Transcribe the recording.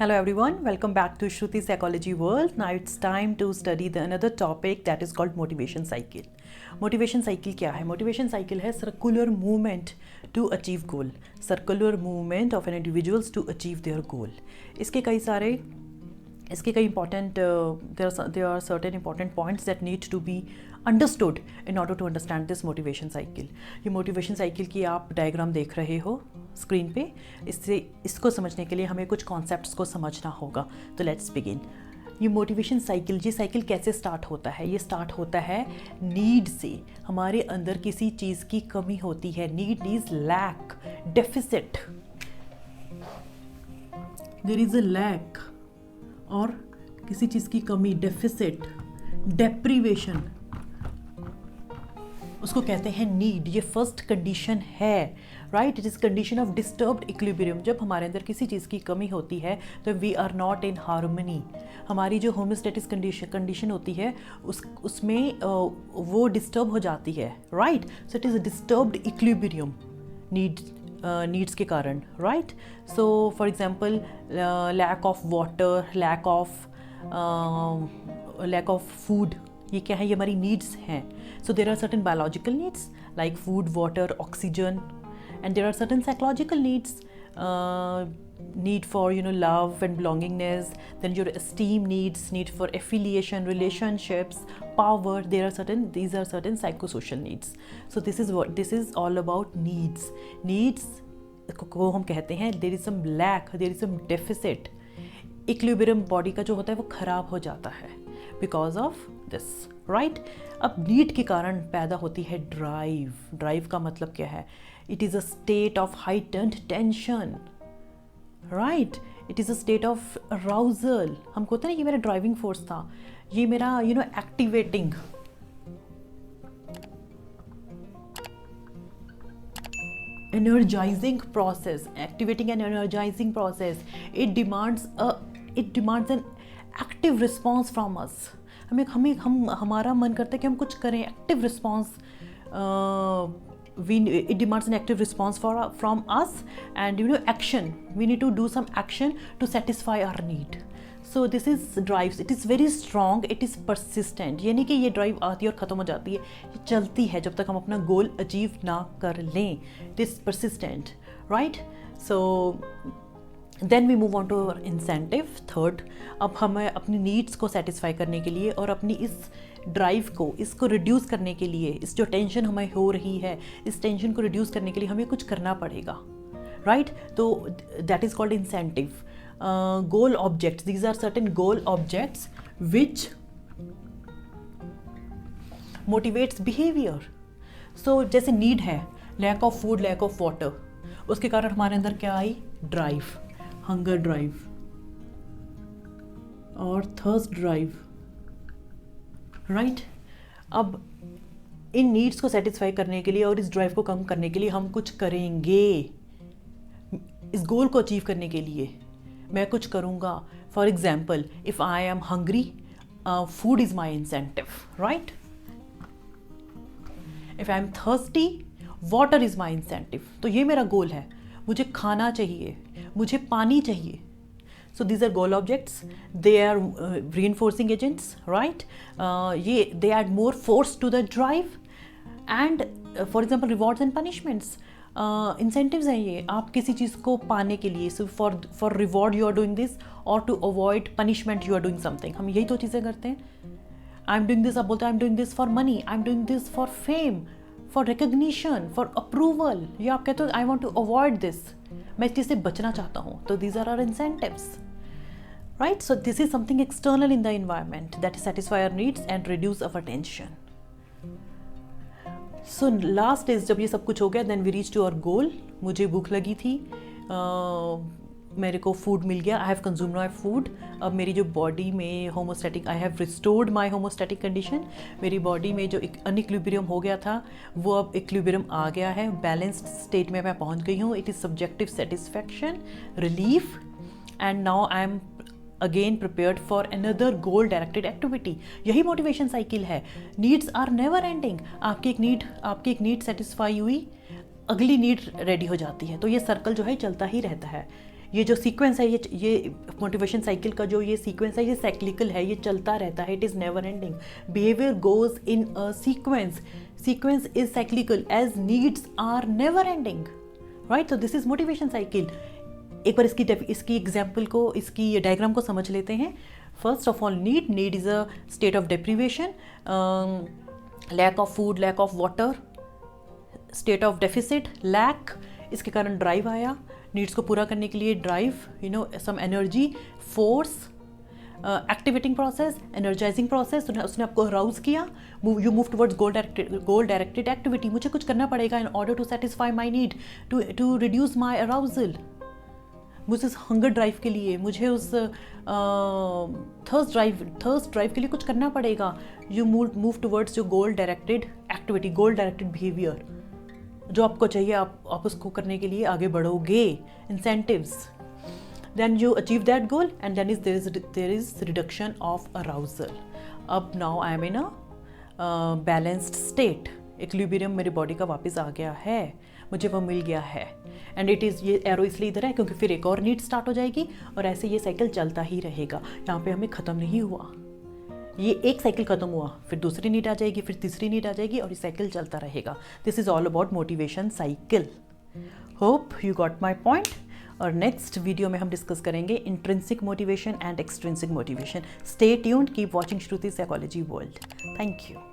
Hello everyone, welcome back to Shruti Psychology World. Now it's time to study another topic that is called motivation cycle. Motivation cycle क्या है? Motivation cycle है circular movement to achieve goal. Circular movement of an individuals to achieve their goal. इसके कई important there are certain important points that need to be understood in order to understand this motivation cycle. ये motivation cycle की आप diagram देख रहे हो screen पे. इसको समझने के लिए हमें कुछ कॉन्सेप्ट्स को समझना होगा. तो लेट्स बिगिन. ये मोटिवेशन साइकिल, ये साइकिल कैसे स्टार्ट होता है? ये स्टार्ट होता है नीड से. हमारे अंदर किसी चीज़ की कमी होती है. Need is lack, deficit. There is a lack और किसी चीज़ की कमी, डेफिसिट, डेप्रीवेशन, उसको कहते हैं नीड. ये फर्स्ट कंडीशन है, right. It is condition of disturbed equilibrium. जब हमारे अंदर किसी चीज़ की कमी होती है तो we are not in harmony. हमारी जो होमोस्टैटिक कंडीशन होती है उसमें वो डिस्टर्ब हो जाती है, right. So it is a disturbed equilibrium needs के कारण, right. So for example lack of water, lack of food, ये क्या है? ये हमारी नीड्स हैं. So there are certain biological needs like food, water, oxygen, and there are certain psychological needs, need for love and belongingness. Then your esteem needs, need for affiliation, relationships, power. These are certain psychosocial needs. So this is all about needs. Needs को हम कहते हैं there is some lack, there is some deficit. Equilibrium body का जो होता है वो खराब हो जाता है because of this, right. अब नीड के कारण पैदा होती है ड्राइव. ड्राइव का मतलब क्या है? It is a state of heightened tension, right. It is a state of arousal. हम कहते हैं ना ये मेरा ड्राइविंग फोर्स था, ये मेरा activating. Energizing process, activating and energizing process. It demands an active response from us. हमारा मन करता है कि हम कुछ करें. Active response, it demands an active response from us, and action. We need to do some action to satisfy our need. So this is drives. It is very strong. It is persistent. ये नहीं कि ये drive आती है और ख़त्म हो जाती है. ये चलती है जब तक हम अपना गोल अचीव ना कर लें. It is persistent, right? So then we move on to our incentive. Third, अब हमें अपनी नीड्स को सेटिस्फाई करने के लिए और अपनी इस ड्राइव को, इसको रिड्यूस करने के लिए, इस जो टेंशन हमें हो रही है, इस टेंशन को रिड्यूस करने के लिए हमें कुछ करना पड़ेगा, राइट. तो that is called incentive. Goal objects, these are certain goal objects which motivates behaviour. So जैसे नीड है, lack of food, lack of water, उसके कारण हमारे अंदर क्या आई? ड्राइव, हंगर ड्राइव और थर्स्ट ड्राइव, राइट. अब इन नीड्स को सेटिस्फाई करने के लिए और इस ड्राइव को कम करने के लिए हम कुछ करेंगे. इस गोल को अचीव करने के लिए मैं कुछ करूँगा. For example, if I am hungry, food is my incentive, right. If I am thirsty, water is my incentive. तो ये मेरा गोल है, मुझे खाना चाहिए, मुझे पानी चाहिए. So these are goal objects. They are reinforcing agents, right? They add more force to the drive. And for example, rewards and punishments. Incentives हैं ये. आप किसी चीज़ को पाने के लिए, so for reward you are doing this, or to avoid punishment you are doing something. हम यही तो चीज़ें करते हैं. I'm doing this, आप बोलते हैं I'm doing this for money, I'm doing this for fame, for recognition, for approval. या आप कहते हो I want to avoid this. मैं इस चीज़ से बचना चाहता हूँ. तो these are our incentives, right? So this is something external in the environment that satisfy our needs and reduce our tension. So last is जब ये सब कुछ हो गया, then we reach to our goal. मुझे भूख लगी थी, मेरे को फूड मिल गया, I have consumed my food. अब मेरी जो बॉडी में homeostatic, I have restored my homeostatic condition. मेरी बॉडी में जो अनइक्विलिब्रियम हो गया था वो अब इक्विलिब्रियम आ गया है, बैलेंस्ड स्टेट में मैं पहुंच गई हूँ. It is subjective satisfaction, relief, and now I am again prepared for another goal directed activity. यही मोटिवेशन साइकिल है. Needs are never ending. आपकी एक नीड सेटिस्फाई हुई, अगली नीड रेडी हो जाती है. तो ये सर्कल जो है चलता ही रहता है. ये जो सीक्वेंस है, ये मोटिवेशन साइकिल का जो ये सीक्वेंस है, ये साइक्लिकल है, ये चलता रहता है, it is never ending. Behaviour goes in a sequence. Sequence is cyclical as needs are never ending, right? So this is motivation cycle. एक बार इसकी एग्जाम्पल को, इसकी डायग्राम को समझ लेते हैं. First of all, need is a state of deprivation, lack of food, lack of water, state of deficit, lack. इसके कारण ड्राइव आया. नीड्स को पूरा करने के लिए drive, some energy, force, activating process, energising process. उसने आपको अराउज किया. You move towards goal directed activity. मुझे कुछ करना पड़ेगा in order to satisfy my need, to reduce my arousal. मुझे उस हंगर ड्राइव के लिए, मुझे उस थर्स्ट ड्राइव के लिए कुछ करना पड़ेगा. यू मूव टुवर्ड्स जो गोल डायरेक्टेड एक्टिविटी, गोल डायरेक्टेड बिहेवियर. जो आपको चाहिए आप उसको करने के लिए आगे बढ़ोगे. Incentives. Then you achieve that goal and then there is reduction of arousal. अब now I am in a balanced state. Equilibrium मेरी बॉडी का वापस आ गया है, मुझे वो मिल गया है. एंड इट इज़, ये एरो इसलिए इधर है क्योंकि फिर एक और नीड स्टार्ट हो जाएगी और ऐसे ये साइकिल चलता ही रहेगा. यहाँ पे हमें ख़त्म नहीं हुआ. ये एक साइकिल ख़त्म हुआ, फिर दूसरी नीड आ जाएगी, फिर तीसरी नीड आ जाएगी और ये साइकिल चलता रहेगा. This is all about motivation cycle. Hope you got my point. और नेक्स्ट वीडियो में हम डिस्कस करेंगे intrinsic motivation and extrinsic motivation. Stay tuned, keep watching Shruti psychology world. Thank you.